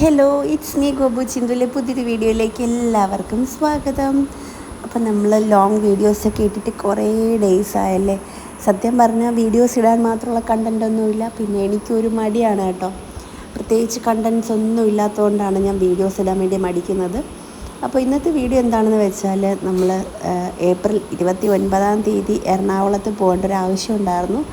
Hello, it's me Gobu ചിന്തുവിലെ പുതിയൊരു വീഡിയോയിലേക്ക് എല്ലാവർക്കും സ്വാഗതം. അപ്പം നമ്മൾ ലോങ് വീഡിയോസൊക്കെ ഇട്ടിട്ട് കുറേ ഡേയ്സ് ആയല്ലേ. സത്യം പറഞ്ഞാൽ വീഡിയോസ് ഇടാൻ മാത്രമുള്ള കണ്ടൻറ്റൊന്നുമില്ല. പിന്നെ എനിക്കൊരു മടിയാണ് കേട്ടോ. പ്രത്യേകിച്ച് കണ്ടൻറ്റ്സ് ഒന്നും ഇല്ലാത്തതുകൊണ്ടാണ് ഞാൻ വീഡിയോസ് ഇടാൻ വേണ്ടി മടിക്കുന്നത്. അപ്പോൾ ഇന്നത്തെ വീഡിയോ എന്താണെന്ന് വെച്ചാൽ നമ്മൾ ഏപ്രിൽ 29 എറണാകുളത്ത് പോകേണ്ട ഒരു ആവശ്യം ഉണ്ടായിരുന്നു.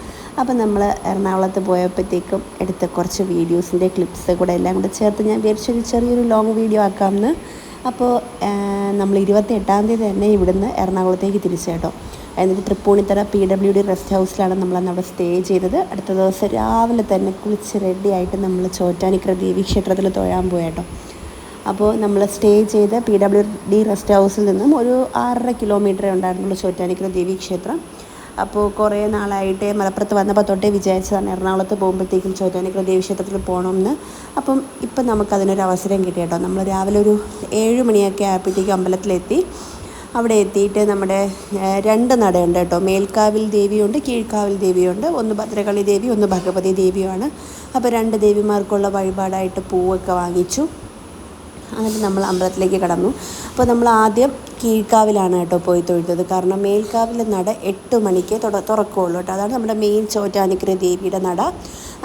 അപ്പോൾ നമ്മൾ എറണാകുളത്ത് പോയപ്പോഴത്തേക്കും എടുത്ത കുറച്ച് വീഡിയോസിൻ്റെ ക്ലിപ്സ് കൂടെ എല്ലാം കൂടെ ചേർത്ത് ഞാൻ വിചാരിച്ചൊരു ചെറിയൊരു ലോങ് വീഡിയോ ആക്കാമെന്ന്. അപ്പോൾ നമ്മൾ 28 തന്നെ ഇവിടുന്ന് എറണാകുളത്തേക്ക് തിരിച്ചു കേട്ടോ. എന്നിട്ട് തൃപ്പൂണിത്തറ PWD റെസ്റ്റ് ഹൗസിലാണ് നമ്മളന്ന് അവിടെ സ്റ്റേ ചെയ്തത്. അടുത്ത ദിവസം രാവിലെ തന്നെ കുളിച്ച് റെഡിയായിട്ട് നമ്മൾ ചോറ്റാനിക്കര ദേവീക്ഷേത്രത്തിൽ തൊഴാൻ പോയി കേട്ടോ. അപ്പോൾ നമ്മൾ സ്റ്റേ ചെയ്ത PWD റെസ്റ്റ് ഹൗസിൽ നിന്നും ഒരു 6.5 കിലോമീറ്ററേ ഉണ്ടായിരുന്നുള്ളൂ ചോറ്റാനിക്കര ദേവീക്ഷേത്രം. അപ്പോൾ കുറേ നാളായിട്ട് മലപ്പുറത്ത് വന്നപ്പോൾ തൊട്ടേ വിചാരിച്ചതാണ് എറണാകുളത്ത് പോകുമ്പോഴത്തേക്കും ചോറ്റാനിക്കര ദേവീക്ഷേത്രത്തിൽ പോകണമെന്ന്. അപ്പം ഇപ്പം നമുക്കതിനൊരു അവസരം കിട്ടി കേട്ടോ. നമ്മൾ രാവിലെ ഒരു 7 മണിയൊക്കെ ആയപ്പോഴത്തേക്കും അമ്പലത്തിലെത്തി. അവിടെ എത്തിയിട്ട് നമ്മുടെ 2 നടയുണ്ട് കേട്ടോ. മേൽക്കാവിൽ ദേവിയുണ്ട്, കീഴ്ക്കാവിൽ ദേവിയുണ്ട്. ഒന്ന് ഭദ്രകാളി ദേവി, ഒന്ന് ഭഗവതി ദേവിയുമാണ്. അപ്പോൾ 2 ദേവിമാർക്കുള്ള വഴിപാടായിട്ട് പൂവൊക്കെ വാങ്ങിച്ചു. എന്നിട്ട് നമ്മൾ അമ്പലത്തിലേക്ക് കടന്നു. അപ്പോൾ നമ്മൾ ആദ്യം കീഴ്ക്കാവിലാണ് കേട്ടോ പോയി തൊഴുതത്. കാരണം മേൽക്കാവിലെ നട 8 മണിക്ക് തുറക്കുകയുള്ളൂ കേട്ടോ. അതാണ് നമ്മുടെ മെയിൻ ചോറ്റാനിക്കര ദേവിയുടെ നട.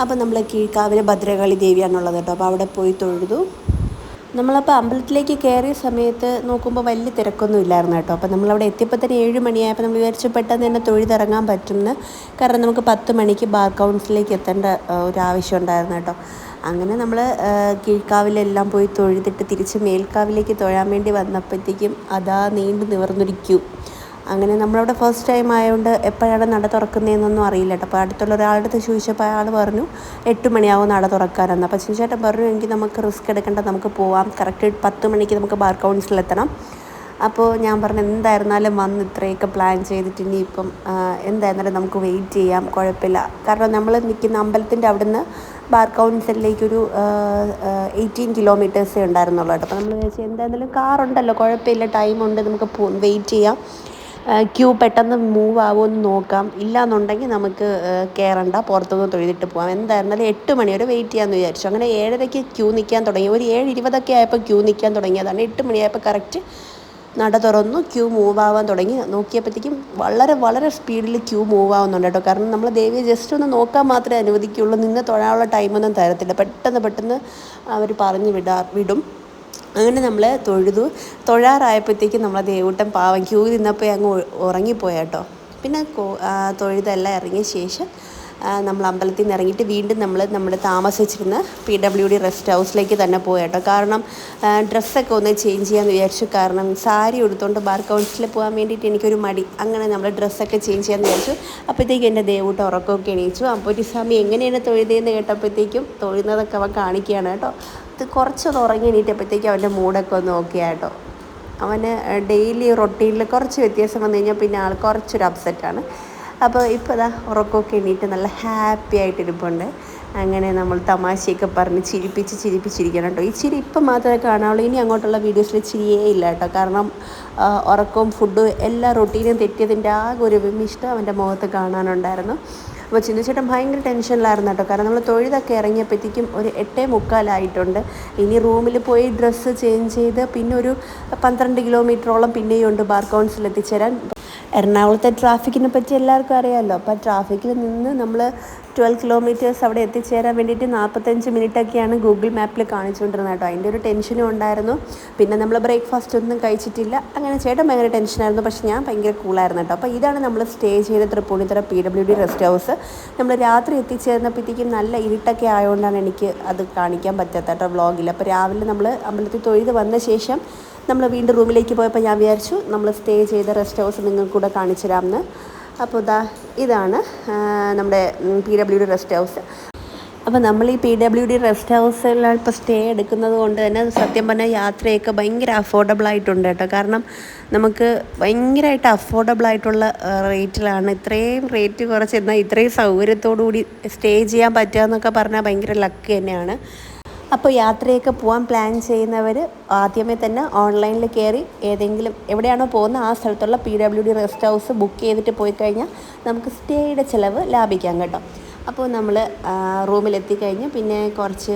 അപ്പോൾ നമ്മൾ കീഴ്ക്കാവിലെ ഭദ്രകാളി ദേവിയാണുള്ളത് കേട്ടോ. അപ്പോൾ അവിടെ പോയി തൊഴുതു. നമ്മളപ്പോൾ അമ്പലത്തിലേക്ക് കയറിയ സമയത്ത് നോക്കുമ്പോൾ വലിയ തിരക്കൊന്നും ഇല്ലായിരുന്നു കേട്ടോ. അപ്പോൾ നമ്മളവിടെ എത്തിയപ്പോൾ തന്നെ 7 മണിയായപ്പോൾ നമ്മൾ വിചാരിച്ചു പെട്ടെന്ന് തന്നെ തൊഴുതിറങ്ങാൻ പറ്റുമെന്ന്. കാരണം നമുക്ക് 10 മണിക്ക് ബാർ കൗൺസിലേക്ക് എത്തേണ്ട ഒരു ആവശ്യം ഉണ്ടായിരുന്നു കേട്ടോ. അങ്ങനെ നമ്മൾ കീഴ്ക്കാവിലെല്ലാം പോയി തൊഴുതിട്ട് തിരിച്ച് മേൽക്കാവിലേക്ക് തൊഴാൻ വേണ്ടി വന്നപ്പോഴത്തേക്കും അതാ നീണ്ടു നിവർന്നൊരു ക്യൂ. അങ്ങനെ നമ്മളവിടെ ഫസ്റ്റ് ടൈം ആയതുകൊണ്ട് എപ്പോഴാണ് നട തുറക്കുന്നതെന്നൊന്നും അറിയില്ല കേട്ടോ. അപ്പോൾ അടുത്തുള്ള ഒരാളുടെ അടുത്ത് ചോദിച്ചപ്പോൾ അയാൾ പറഞ്ഞു 8 മണിയാവും നട തുറക്കാനെന്ന്. അപ്പോൾ ചേട്ടൻ പറഞ്ഞു എങ്കിൽ നമുക്ക് റിസ്ക് എടുക്കേണ്ട, നമുക്ക് പോവാം, കറക്റ്റ് 10 മണിക്ക് നമുക്ക് ബാർ കൗൺസിലെത്തണം. അപ്പോൾ ഞാൻ പറഞ്ഞു എന്തായിരുന്നാലും വന്ന് ഇത്രയൊക്കെ പ്ലാൻ ചെയ്തിട്ട് ഇനിയിപ്പം എന്തായിരുന്നാലും നമുക്ക് വെയിറ്റ് ചെയ്യാം, കുഴപ്പമില്ല. കാരണം നമ്മൾ നിൽക്കുന്ന അമ്പലത്തിൻ്റെ അവിടുന്ന് ബാർ കൗൺസിലിലേക്കൊരു 18 കിലോമീറ്റേഴ്സേ ഉണ്ടായിരുന്നുള്ളൂ കേട്ടോ. അപ്പോൾ നമ്മൾ വിചാരിച്ചു എന്തായിരുന്നാലും കാറുണ്ടല്ലോ, കുഴപ്പമില്ല, ടൈമുണ്ട്, നമുക്ക് വെയിറ്റ് ചെയ്യാം, ക്യൂ പെട്ടെന്ന് മൂവ് ആവുമെന്ന് നോക്കാം, ഇല്ലയെന്നുണ്ടെങ്കിൽ നമുക്ക് കയറണ്ട, പുറത്തുനിന്ന് തൊഴുതിട്ട് പോകാം, എന്തായിരുന്നാലും 8 മണി വരെ വെയിറ്റ് ചെയ്യാമെന്ന് വിചാരിച്ചു. അങ്ങനെ 7:30 ക്യൂ നിൽക്കാൻ തുടങ്ങി. ഒരു 7:20 ആയപ്പോൾ ക്യൂ നിൽക്കാൻ തുടങ്ങിയതാണ്. 8 മണിയായപ്പോൾ കറക്റ്റ് നട തുറന്നു, ക്യൂ മൂവ് ആവാൻ തുടങ്ങി. നോക്കിയപ്പോഴത്തേക്കും വളരെ സ്പീഡിൽ ക്യൂ മൂവ് ആവുന്നുണ്ട് കേട്ടോ. കാരണം നമ്മൾ ദേവിയെ ജസ്റ്റ് ഒന്ന് നോക്കാൻ മാത്രമേ അനുവദിക്കുകയുള്ളൂ, നിന്ന് തൊഴാനുള്ള ടൈമൊന്നും തരത്തില്ല. പെട്ടെന്ന് അവർ പറഞ്ഞു വിടും. അങ്ങനെ നമ്മൾ തൊഴാറായപ്പോഴത്തേക്കും നമ്മളെ ദേവൂട്ടൻ പാവം ക്യൂ നിന്നപ്പോൾ അങ്ങ് ഉറങ്ങിപ്പോയി കേട്ടോ. പിന്നെ തൊഴുതെല്ലാം ഇറങ്ങിയ ശേഷം നമ്മൾ അമ്പലത്തിൽ നിന്ന് ഇറങ്ങിയിട്ട് വീണ്ടും നമ്മൾ താമസിച്ചിരുന്ന PWD റെസ്റ്റ് ഹൗസിലേക്ക് തന്നെ പോയി കേട്ടോ. കാരണം ഡ്രസ്സൊക്കെ ഒന്ന് ചേഞ്ച് ചെയ്യാമെന്ന് വിചാരിച്ചു. കാരണം സാരി ഉടുത്തുകൊണ്ട് ബാർ കൗൺസിലിൽ പോകാൻ വേണ്ടിയിട്ട് എനിക്കൊരു മടി. അങ്ങനെ നമ്മൾ ഡ്രസ്സൊക്കെ ചേഞ്ച് ചെയ്യാമെന്ന് വിചാരിച്ചു. അപ്പോഴത്തേക്കും എൻ്റെ ദേവൂട്ട ഉറക്കമൊക്കെ എണീച്ചു. അപ്പോൾ ഒരു സമയം എങ്ങനെയാണ് തൊഴുതേന്ന് കേട്ടപ്പോഴത്തേക്കും തൊഴുന്നതൊക്കെ അവൻ കാണിക്കുകയാണ് കേട്ടോ. ഇത് കുറച്ചൊന്ന് ഉറങ്ങി എണീറ്റപ്പോഴത്തേക്കും അവൻ്റെ മൂഡൊക്കെ ഒന്ന് ഓക്കെ ആട്ടോ. അവന് ഡെയിലി റൊട്ടീനിൽ കുറച്ച് വ്യത്യാസം വന്നു കഴിഞ്ഞാൽ പിന്നെ ആൾ കുറച്ചൊരു അപ്സെറ്റാണ്. അപ്പോൾ ഇപ്പോൾ ഇതാ ഉറക്കമൊക്കെ എണീറ്റ് നല്ല ഹാപ്പി ആയിട്ടിരിപ്പുണ്ട്. അങ്ങനെ നമ്മൾ തമാശയൊക്കെ പറഞ്ഞ് ചിരിപ്പിച്ചിരിക്കണം കേട്ടോ. ഈ ചിരി ഇപ്പം മാത്രമേ കാണാവുള്ളൂ, ഇനി അങ്ങോട്ടുള്ള വീഡിയോസിൽ ചിരിയേ ഇല്ല കേട്ടോ. കാരണം ഉറക്കവും ഫുഡും എല്ലാ റൊട്ടീനും തെറ്റിയതിൻ്റെ ആകെ ഒരു വിമിഷ്ടം അവൻ്റെ മുഖത്ത് കാണാനുണ്ടായിരുന്നു. അപ്പോൾ ചിന്തിച്ചേട്ടൻ ഭയങ്കര ടെൻഷനിലായിരുന്നു കേട്ടോ. കാരണം നമ്മൾ തൊഴുതൊക്കെ ഇറങ്ങിയപ്പോഴത്തേക്കും ഒരു 8:45 ഇനി റൂമിൽ പോയി ഡ്രസ്സ് ചേഞ്ച് ചെയ്ത് പിന്നെ ഒരു 12 കിലോമീറ്ററോളം പിന്നെയും ഉണ്ട് ബാർ കൗൺസിൽ എത്തിച്ചേരാൻ. എറണാകുളത്തെ ട്രാഫിക്കിനെ പറ്റി എല്ലാവർക്കും അറിയാമല്ലോ. അപ്പോൾ ട്രാഫിക്കിൽ നിന്ന് നമ്മൾ 12 കിലോമീറ്റേഴ്സ് അവിടെ എത്തിച്ചേരാൻ വേണ്ടിയിട്ട് 45 മിനിറ്റൊക്കെയാണ് ഗൂഗിൾ മാപ്പിൽ കാണിച്ചുകൊണ്ടിരുന്നത് കേട്ടോ. അതിൻ്റെ ഒരു ടെൻഷനും ഉണ്ടായിരുന്നു. പിന്നെ നമ്മൾ ബ്രേക്ക്ഫാസ്റ്റ് ഒന്നും കഴിച്ചിട്ടില്ല. അങ്ങനെ ചേട്ടൻ ഭയങ്കര ടെൻഷനായിരുന്നു, പക്ഷേ ഞാൻ ഭയങ്കര കൂളായിരുന്നു കേട്ടോ. അപ്പോൾ ഇതാണ് നമ്മൾ സ്റ്റേ ചെയ്ത തൃപ്പൂണിത്തറ PWD റെസ്റ്റ് ഹൗസ്. നമ്മൾ രാത്രി എത്തിച്ചേർന്നപ്പോഴത്തേക്കും നല്ല ഇരുട്ടൊക്കെ ആയതുകൊണ്ടാണ് എനിക്ക് അത് കാണിക്കാൻ പറ്റാത്ത കേട്ടോ വ്ളോഗിൽ. അപ്പോൾ രാവിലെ നമ്മൾ അമ്പലത്തിൽ തൊഴുത് വന്ന ശേഷം നമ്മൾ വീണ്ടും റൂമിലേക്ക് പോയപ്പോൾ ഞാൻ വിചാരിച്ചു നമ്മൾ സ്റ്റേ ചെയ്ത റെസ്റ്റ് ഹൗസ് നിങ്ങൾക്ക് കൂടെ കാണിച്ചു തരാമെന്ന്. അപ്പോൾ ഇതാണ് നമ്മുടെ PWD റെസ്റ്റ് ഹൗസ്. അപ്പോൾ നമ്മൾ ഈ PWD റെസ്റ്റ് ഹൗസിലാണ് ഇപ്പോൾ സ്റ്റേ എടുക്കുന്നത് കൊണ്ട് തന്നെ സത്യം പറഞ്ഞാൽ യാത്രയൊക്കെ ഭയങ്കര അഫോർഡബിൾ ആയിട്ടുണ്ട് കേട്ടോ. കാരണം നമുക്ക് ഭയങ്കരമായിട്ട് അഫോർഡബിൾ ആയിട്ടുള്ള റേറ്റിലാണ്. ഇത്രയും റേറ്റ് കുറച്ച് എന്നാൽ ഇത്രയും സൗകര്യത്തോടു കൂടി സ്റ്റേ ചെയ്യാൻ പറ്റുക എന്നൊക്കെ പറഞ്ഞാൽ ഭയങ്കര ലക്ക് തന്നെയാണ്. അപ്പോൾ യാത്രയൊക്കെ പോകാൻ പ്ലാൻ ചെയ്യുന്നവർ ആദ്യമേ തന്നെ ഓൺലൈനിൽ കയറി ഏതെങ്കിലും എവിടെയാണോ പോകുന്നത് ആ സ്ഥലത്തുള്ള PWD റെസ്റ്റ് ഹൗസ് ബുക്ക് ചെയ്തിട്ട് പോയി കഴിഞ്ഞാൽ നമുക്ക് സ്റ്റേയുടെ ചിലവ് ലാഭിക്കാം കേട്ടോ. അപ്പോൾ നമ്മൾ റൂമിലെത്തിക്കഴിഞ്ഞ് പിന്നെ കുറച്ച്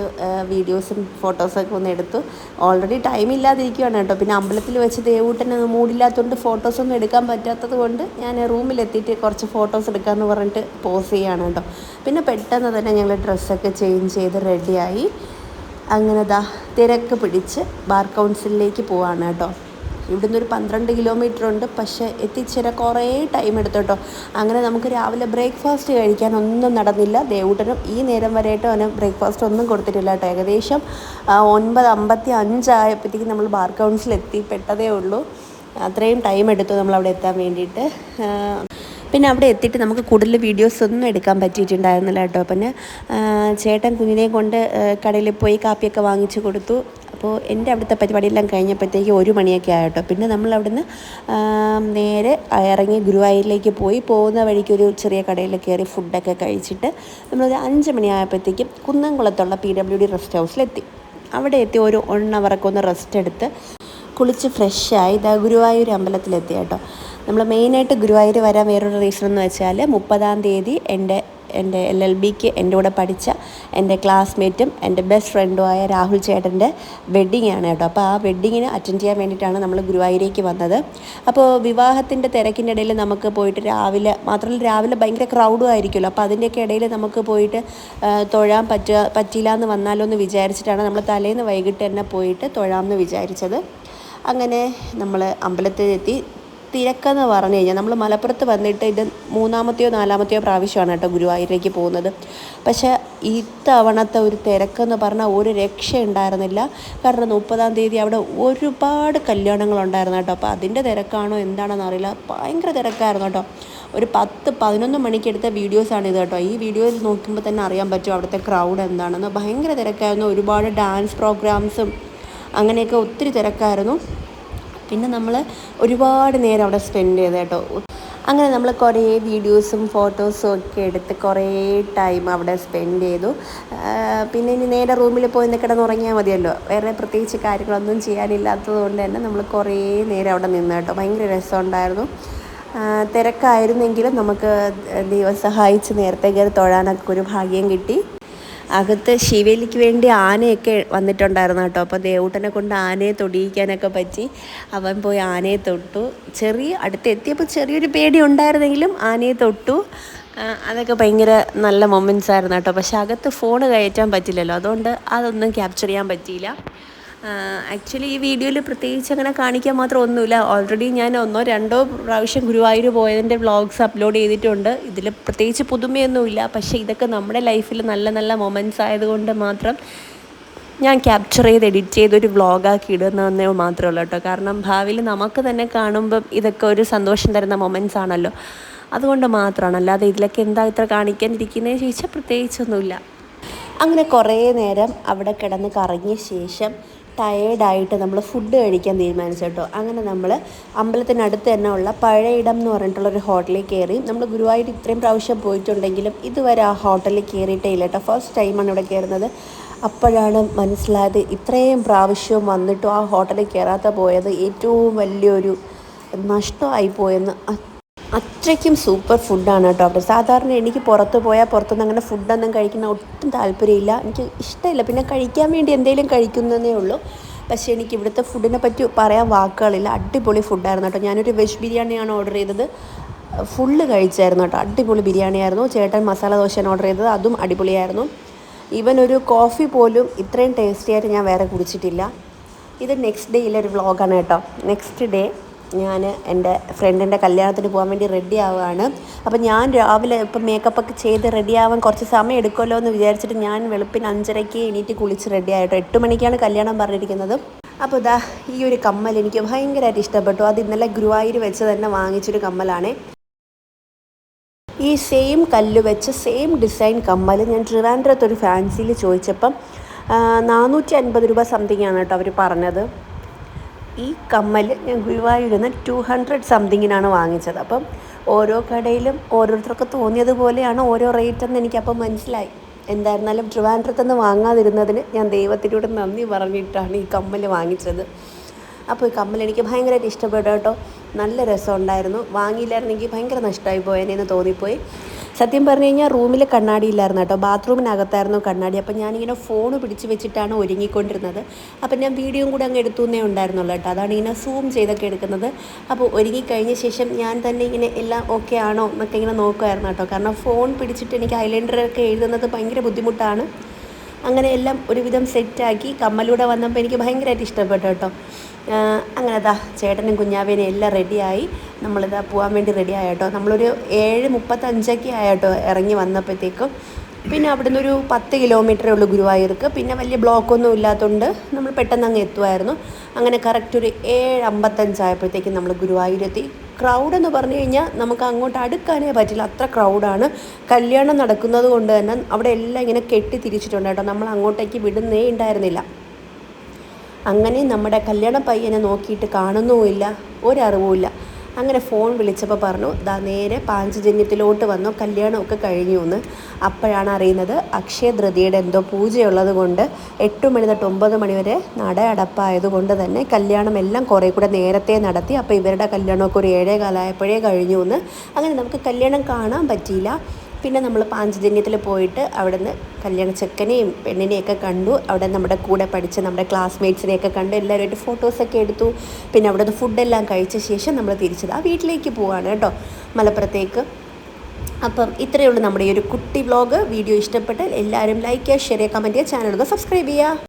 വീഡിയോസും ഫോട്ടോസൊക്കെ ഒന്ന് എടുത്തു. ഓൾറെഡി ടൈം ഇല്ലാതിരിക്കുകയാണ് കേട്ടോ. പിന്നെ അമ്പലത്തിൽ വെച്ച് ദേവൂട്ടന് മൂടില്ലാത്തതുകൊണ്ട് ഫോട്ടോസൊന്നും എടുക്കാൻ പറ്റാത്തത് കൊണ്ട് ഞാൻ റൂമിലെത്തിയിട്ട് കുറച്ച് ഫോട്ടോസ് എടുക്കാമെന്ന് പറഞ്ഞിട്ട് പോസ് ചെയ്യുകയാണ് കേട്ടോ. പിന്നെ പെട്ടെന്ന് തന്നെ ഞങ്ങൾ ഡ്രസ്സൊക്കെ ചേഞ്ച് ചെയ്ത് റെഡിയായി അങ്ങനെ തിരക്ക് പിടിച്ച് ബാർ കൗൺസിലിലേക്ക് പോവാണ് കേട്ടോ. ഇവിടുന്ന് ഒരു 12 കിലോമീറ്റർ ഉണ്ട്, പക്ഷേ എത്തിച്ചേരാൻ കുറേ ടൈം എടുത്തു കേട്ടോ. അങ്ങനെ നമുക്ക് രാവിലെ ബ്രേക്ക്ഫാസ്റ്റ് കഴിക്കാനൊന്നും നടന്നില്ല. ദേവൂട്ടനും ഈ നേരം വരെയായിട്ട് അവന് ബ്രേക്ക്ഫാസ്റ്റ് ഒന്നും കൊടുത്തിട്ടില്ല കേട്ടോ. ഏകദേശം 9:55 ആയപ്പോഴത്തേക്കും നമ്മൾ ബാർ കൗൺസിൽ എത്തിപ്പെട്ടതേ ഉള്ളൂ. അത്രയും ടൈം എടുത്തു നമ്മളവിടെ എത്താൻ വേണ്ടിയിട്ട്. പിന്നെ അവിടെ എത്തിയിട്ട് നമുക്ക് കൂടുതൽ വീഡിയോസ് ഒന്നും എടുക്കാൻ പറ്റിയിട്ടുണ്ടായിരുന്നില്ല കേട്ടോ. പിന്നെ ചേട്ടൻ കുഞ്ഞിനെ കൊണ്ട് കടയിൽ പോയി കാപ്പിയൊക്കെ വാങ്ങിച്ചു കൊടുത്തു. അപ്പോൾ എൻ്റെ അവിടുത്തെ പരിപാടിയെല്ലാം കഴിഞ്ഞപ്പോഴത്തേക്ക് 1 മണിയൊക്കെ ആയിട്ടോ. പിന്നെ നമ്മൾ അവിടുന്ന് നേരെ ഇറങ്ങി ഗുരുവായൂരിലേക്ക് പോകുന്ന വഴിക്ക് ഒരു ചെറിയ കടയിൽ കയറി ഫുഡൊക്കെ കഴിച്ചിട്ട് നമ്മളൊരു 5 മണിയായപ്പോഴത്തേക്കും കുന്നംകുളത്തുള്ള PWD റെസ്റ്റ് ഹൗസിലെത്തി. അവിടെ എത്തി ഒരു 1 അവറൊക്കെ ഒന്ന് റെസ്റ്റ് എടുത്ത് കുളിച്ച് ഫ്രഷായി ഗുരുവായൂർ അമ്പലത്തിലെത്തി കേട്ടോ. നമ്മൾ മെയിനായിട്ട് ഗുരുവായൂർ വരാൻ വേറൊരു റീസൺ എന്ന് വെച്ചാൽ 30-ാം തീയതി എൻ്റെ LLBക്ക് എൻ്റെ കൂടെ പഠിച്ച എൻ്റെ ക്ലാസ്മേറ്റും എൻ്റെ ബെസ്റ്റ് ഫ്രണ്ടുമായ രാഹുൽ ചേട്ടൻ്റെ വെഡ്ഡിങ് ആണ് കേട്ടോ. അപ്പോൾ ആ വെഡ്ഡിങ്ങിന് അറ്റൻഡ് ചെയ്യാൻ വേണ്ടിയിട്ടാണ് നമ്മൾ ഗുരുവായൂരേക്ക് വന്നത്. അപ്പോൾ വിവാഹത്തിൻ്റെ തിരക്കിൻ്റെ ഇടയിൽ നമുക്ക് പോയിട്ട് മാത്രമല്ല രാവിലെ ഭയങ്കര ക്രൗഡും ആയിരിക്കുമല്ലോ. അപ്പോൾ അതിൻ്റെയൊക്കെ ഇടയിൽ നമുക്ക് പോയിട്ട് തൊഴാൻ പറ്റില്ല എന്ന് വന്നാലോ എന്ന് വിചാരിച്ചിട്ടാണ് നമ്മൾ തലേന്ന് വൈകിട്ട് തന്നെ പോയിട്ട് തൊഴാമെന്ന് വിചാരിച്ചത്. അങ്ങനെ നമ്മൾ അമ്പലത്തിലെത്തി. തിരക്കെന്ന് പറഞ്ഞു കഴിഞ്ഞാൽ നമ്മൾ മലപ്പുറത്ത് വന്നിട്ട് ഇത് 3-ാമത്തെയോ 4-ാമത്തെയോ പ്രാവശ്യമാണ് കേട്ടോ ഗുരുവായൂരേക്ക് പോകുന്നത്. പക്ഷേ ഇത്തവണത്തെ ഒരു തിരക്കെന്ന് പറഞ്ഞാൽ ഒരു രക്ഷ ഉണ്ടായിരുന്നില്ല. കാരണം 30-ാം തീയതി അവിടെ ഒരുപാട് കല്യാണങ്ങളുണ്ടായിരുന്നു കേട്ടോ. അപ്പോൾ അതിൻ്റെ തിരക്കാണോ എന്താണെന്ന് അറിയില്ല, ഭയങ്കര തിരക്കായിരുന്നു കേട്ടോ. ഒരു 10-11 മണിക്കെടുത്ത വീഡിയോസാണിത് കേട്ടോ. ഈ വീഡിയോയിൽ നോക്കുമ്പോൾ തന്നെ അറിയാൻ പറ്റും അവിടുത്തെ ക്രൗഡ് എന്താണെന്ന്. ഭയങ്കര തിരക്കായിരുന്നു. ഒരുപാട് ഡാൻസ് പ്രോഗ്രാംസും അങ്ങനെയൊക്കെ ഒത്തിരി തിരക്കായിരുന്നു. പിന്നെ നമ്മൾ ഒരുപാട് നേരം അവിടെ സ്പെൻഡ് ചെയ്ത് കേട്ടോ. അങ്ങനെ നമ്മൾ കുറേ വീഡിയോസും ഫോട്ടോസും ഒക്കെ എടുത്ത് കുറേ ടൈം അവിടെ സ്പെൻഡ് ചെയ്തു. പിന്നെ ഇനി നേരെ റൂമിൽ പോയി കിടന്നുറങ്ങിയാൽ മതിയല്ലോ. വേറെ പ്രത്യേകിച്ച് കാര്യങ്ങളൊന്നും ചെയ്യാനില്ലാത്തത് കൊണ്ട് തന്നെ നമ്മൾ കുറേ നേരം അവിടെ നിന്ന് കേട്ടോ. ഭയങ്കര രസമുണ്ടായിരുന്നു. തിരക്കായിരുന്നെങ്കിലും നമുക്ക് ദൈവം സഹായിച്ച് നേരത്തെ കയറി തൊഴാനൊക്കെ ഒരു ഭാഗ്യം കിട്ടി. അകത്ത് ശിവേലിക്ക് വേണ്ടി ആനയൊക്കെ വന്നിട്ടുണ്ടായിരുന്നു കേട്ടോ. അപ്പോൾ ദേവൂട്ടനെ കൊണ്ട് ആനയെ തൊടിയിക്കാനൊക്കെ പറ്റി. അവൻ പോയി ആനയെ തൊട്ടു. അടുത്തെത്തിയപ്പോൾ ചെറിയൊരു പേടി ഉണ്ടായിരുന്നെങ്കിലും ആനയെ തൊട്ടു. അതൊക്കെ ഭയങ്കര നല്ല മൊമെൻറ്റ്സ് ആയിരുന്നു കേട്ടോ. പക്ഷെ അകത്ത് ഫോൺ കയറ്റാൻ പറ്റില്ലല്ലോ, അതുകൊണ്ട് അതൊന്നും ക്യാപ്ചർ ചെയ്യാൻ പറ്റിയില്ല. ആക്ച്വലി ഈ വീഡിയോയിൽ പ്രത്യേകിച്ച് അങ്ങനെ കാണിക്കാൻ മാത്രം ഒന്നുമില്ല. ഓൾറെഡി ഞാൻ 1-2 പ്രാവശ്യം ഗുരുവായൂർ പോയതിൻ്റെ വ്ളോഗ്സ് അപ്ലോഡ് ചെയ്തിട്ടുണ്ട്. ഇതിൽ പ്രത്യേകിച്ച് പുതുമയൊന്നുമില്ല. പക്ഷേ ഇതൊക്കെ നമ്മുടെ ലൈഫിൽ നല്ല നല്ല മൊമെൻറ്റ്സ് ആയതുകൊണ്ട് മാത്രം ഞാൻ ക്യാപ്ചർ ചെയ്ത് എഡിറ്റ് ചെയ്തൊരു വ്ളോഗാക്കി ഇടുന്നതെന്നേ മാത്രമേ ഉള്ളൂ കേട്ടോ. കാരണം ഭാവിയിൽ നമുക്ക് തന്നെ കാണുമ്പം ഇതൊക്കെ ഒരു സന്തോഷം തരുന്ന മൊമെൻറ്റ്സ് ആണല്ലോ, അതുകൊണ്ട് മാത്രമാണ്. അല്ലാതെ ഇതിലൊക്കെ എന്താ ഇത്ര കാണിക്കാനിരിക്കുന്നതെന്ന് ചോദിച്ചാൽ പ്രത്യേകിച്ചൊന്നുമില്ല. അങ്ങനെ കുറേ നേരം അവിടെ കിടന്ന് കറങ്ങിയ ശേഷം ടയേർഡായിട്ട് നമ്മൾ ഫുഡ് കഴിക്കാൻ തീരുമാനിച്ചു കേട്ടോ. അങ്ങനെ നമ്മൾ അമ്പലത്തിനടുത്ത് തന്നെ ഉള്ള പഴയിടം എന്ന് പറഞ്ഞിട്ടുള്ളൊരു ഹോട്ടലിൽ കയറി. നമ്മൾ ഗുരുവായൂർ ഇത്രയും പ്രാവശ്യം പോയിട്ടുണ്ടെങ്കിലും ഇതുവരെ ആ ഹോട്ടലിൽ കയറിയിട്ടേ ഇല്ല കേട്ടോ. ഫസ്റ്റ് ടൈമാണ് ഇവിടെ കയറുന്നത്. അപ്പോഴാണ് മനസ്സിലായത് ഇത്രയും പ്രാവശ്യവും വന്നിട്ടും ആ ഹോട്ടലിൽ കയറാത്ത പോയത് ഏറ്റവും വലിയൊരു നഷ്ടമായി പോയെന്ന്. അത്രയ്ക്കും സൂപ്പർ ഫുഡാണ് കേട്ടോ അവിടെ. സാധാരണ എനിക്ക് പുറത്തുനിന്ന് അങ്ങനെ ഫുഡൊന്നും കഴിക്കുന്ന ഒട്ടും താല്പര്യമില്ല, എനിക്ക് ഇഷ്ടമില്ല. പിന്നെ കഴിക്കാൻ വേണ്ടി എന്തെങ്കിലും കഴിക്കുന്നതേ ഉള്ളൂ. പക്ഷേ എനിക്ക് ഇവിടുത്തെ ഫുഡിനെ പറ്റി പറയാൻ വാക്കുകളില്ല. അടിപൊളി ഫുഡായിരുന്നു കേട്ടോ. ഞാനൊരു വെജ് ബിരിയാണിയാണ് ഓർഡർ ചെയ്തത്. ഫുള്ള് കഴിച്ചായിരുന്നു കേട്ടോ. അടിപൊളി ബിരിയാണിയായിരുന്നു. ചേട്ടൻ മസാല ദോശയാണ് ഓർഡർ ചെയ്തത്, അതും അടിപൊളിയായിരുന്നു. ഈവൻ ഒരു കോഫി പോലും ഇത്രയും ടേസ്റ്റിയായിട്ട് ഞാൻ വേറെ കുടിച്ചിട്ടില്ല. ഇത് നെക്സ്റ്റ് ഡേയിലൊരു വ്ളോഗാണ് കേട്ടോ. നെക്സ്റ്റ് ഡേ ഞാൻ എൻ്റെ ഫ്രണ്ടിൻ്റെ കല്യാണത്തിന് പോകാൻ വേണ്ടി റെഡി ആവുകയാണ്. അപ്പോൾ ഞാൻ രാവിലെ ഇപ്പം മേക്കപ്പൊക്കെ ചെയ്ത് റെഡി ആവാൻ കുറച്ച് സമയം എടുക്കുമല്ലോ എന്ന് വിചാരിച്ചിട്ട് ഞാൻ വെളുപ്പിന് 5:30 എണീറ്റ് കുളിച്ച് റെഡി ആയിട്ടോ. 8 മണിക്കാണ് കല്യാണം പറഞ്ഞിരിക്കുന്നത്. അപ്പോൾ ഈ ഒരു കമ്മൽ എനിക്ക് ഭയങ്കരമായിട്ട് ഇഷ്ടപ്പെട്ടു. അത് ഇന്നലെ ഗുരുവായൂർ വെച്ച് തന്നെ വാങ്ങിച്ചൊരു കമ്മലാണ്. ഈ സെയിം കല്ല് വെച്ച് സെയിം ഡിസൈൻ കമ്മൽ ഞാൻ ട്രിവാൻഡ്രത്തൊരു ഫാൻസിയിൽ ചോദിച്ചപ്പം 450 രൂപ സംതിങ് ആണ് കേട്ടോ അവർ പറഞ്ഞത്. ഈ കമ്മൽ ഞാൻ ഗുരുവായൂരിൽ നിന്ന് 200 സംതിങ്ങിനാണ് വാങ്ങിച്ചത്. അപ്പം ഓരോ കടയിലും ഓരോരുത്തർക്ക് തോന്നിയതുപോലെയാണ് ഓരോ റേറ്റെന്ന് എനിക്കപ്പം മനസ്സിലായി. എന്തായിരുന്നാലും ട്രിവാൻഡ്രത്തുനിന്ന് വാങ്ങാതിരുന്നതിന് ഞാൻ ദൈവത്തിനോട് നന്ദി പറഞ്ഞിട്ടാണ് ഈ കമ്മൽ വാങ്ങിച്ചത്. അപ്പോൾ ഈ കമ്മൽ എനിക്ക് ഭയങ്കരമായിട്ട് ഇഷ്ടപ്പെട്ടു കേട്ടോ. നല്ല രസമുണ്ടായിരുന്നു. വാങ്ങിയില്ലായിരുന്നെങ്കിൽ ഭയങ്കര നഷ്ടമായി പോയെന്ന് തോന്നിപ്പോയി. സത്യം പറഞ്ഞു കഴിഞ്ഞാൽ റൂമിൽ കണ്ണാടി ഇല്ലായിരുന്നു കേട്ടോ, ബാത്റൂമിനകത്തായിരുന്നു കണ്ണാടി. അപ്പം ഞാനിങ്ങനെ ഫോൺ പിടിച്ച് വെച്ചിട്ടാണ് ഒരുങ്ങിക്കൊണ്ടിരുന്നത്. അപ്പം ഞാൻ വീഡിയോയും കൂടെ അങ്ങ് എടുത്തുന്നേ ഉണ്ടായിരുന്നുള്ളൂ കേട്ടോ, അതാണ് ഇങ്ങനെ സൂം ചെയ്തൊക്കെ എടുക്കുന്നത്. അപ്പോൾ ഒരുങ്ങിക്കഴിഞ്ഞ ശേഷം ഞാൻ തന്നെ ഇങ്ങനെ എല്ലാം ഓക്കെ ആണോ എന്നൊക്കെ ഇങ്ങനെ നോക്കുമായിരുന്നു കേട്ടോ, കാരണം ഫോൺ പിടിച്ചിട്ട് എനിക്ക് ഐലൈനറൊക്കെ എഴുതുന്നത് ഭയങ്കര ബുദ്ധിമുട്ടാണ്. അങ്ങനെ എല്ലാം ഒരുവിധം സെറ്റാക്കി കമ്മലൂടെ വന്നപ്പോൾ എനിക്ക് ഭയങ്കരമായിട്ട് ഇഷ്ടപ്പെട്ടു കേട്ടോ. അങ്ങനെ ചേട്ടനും കുഞ്ഞാവേനും എല്ലാം റെഡിയായി, നമ്മളിതാ പോകാൻ വേണ്ടി റെഡിയായി കേട്ടോ. നമ്മളൊരു 7:35 ആയിട്ടോ ഇറങ്ങി വന്നപ്പോഴത്തേക്കും. പിന്നെ അവിടുന്ന് ഒരു 10 കിലോമീറ്ററേ ഉള്ളൂ ഗുരുവായൂർക്ക്. പിന്നെ വലിയ ബ്ലോക്കൊന്നും ഇല്ലാത്തതുകൊണ്ട് നമ്മൾ പെട്ടെന്ന് അങ്ങ് എത്തുമായിരുന്നു. അങ്ങനെ കറക്റ്റ് ഒരു 7:55 ആയപ്പോഴത്തേക്കും നമ്മൾ ഗുരുവായൂരെത്തി. ക്രൗഡെന്ന് പറഞ്ഞു കഴിഞ്ഞാൽ നമുക്ക് അങ്ങോട്ട് അടുക്കാനേ പറ്റില്ല, അത്ര ക്രൗഡാണ്. കല്യാണം നടക്കുന്നത് കൊണ്ട് തന്നെ അവിടെ എല്ലാം ഇങ്ങനെ കെട്ടി തിരിച്ചിട്ടുണ്ട് കേട്ടോ, നമ്മൾ അങ്ങോട്ടേക്ക് വിടുന്നേ ഉണ്ടായിരുന്നില്ല. അങ്ങനെ നമ്മുടെ കല്യാണ പയ്യനെ നോക്കിയിട്ട് കാണുന്നുമില്ല, ഒരറിവുമില്ല. അങ്ങനെ ഫോൺ വിളിച്ചപ്പോൾ പറഞ്ഞു നേരെ പാഞ്ചജന്യത്തിലോട്ട് വന്നു, കല്യാണമൊക്കെ കഴിഞ്ഞു എന്ന്. അപ്പോഴാണ് അറിയുന്നത് അക്ഷയ ധൃതിയുടെ എന്തോ പൂജയുള്ളത് കൊണ്ട് 8 മണി തൊട്ട് 9 മണി വരെ നട അടപ്പായതുകൊണ്ട് തന്നെ കല്യാണം എല്ലാം കുറേ കൂടെ നേരത്തെ നടത്തി. അപ്പോൾ ഇവരുടെ കല്യാണമൊക്കെ ഒരു 7:15 ആയപ്പോഴേ കഴിഞ്ഞു എന്ന്. അങ്ങനെ നമുക്ക് കല്യാണം കാണാൻ പറ്റിയില്ല. പിന്നെ നമ്മൾ പാഞ്ചജന്യത്തിൽ പോയിട്ട് അവിടെ നിന്ന് കല്യാണ ചെക്കനെയും പെണ്ണിനെയൊക്കെ കണ്ടു. അവിടെ നമ്മുടെ കൂടെ പഠിച്ച നമ്മുടെ ക്ലാസ്മേറ്റ്സിനെയൊക്കെ കണ്ട് എല്ലാവരുമായിട്ട് ഫോട്ടോസൊക്കെ എടുത്തു. പിന്നെ അവിടെ നിന്ന് ഫുഡെല്ലാം കഴിച്ച ശേഷം നമ്മൾ തിരിച്ചത് വീട്ടിലേക്ക് പോവാണ് കേട്ടോ, മലപ്പുറത്തേക്ക്. അപ്പം ഇത്രയേ ഉള്ളൂ നമ്മുടെ ഈ ഒരു കുട്ടി വ്ളോഗ്. വീഡിയോ ഇഷ്ടപ്പെട്ടാൽ എല്ലാവരും ലൈക്ക് ചെയ്യുക, ഷെയർ ചെയ്യുക, കമൻറ്റ് ചെയ്യുക, ചാനലൊക്കെ സബ്സ്ക്രൈബ് ചെയ്യുക.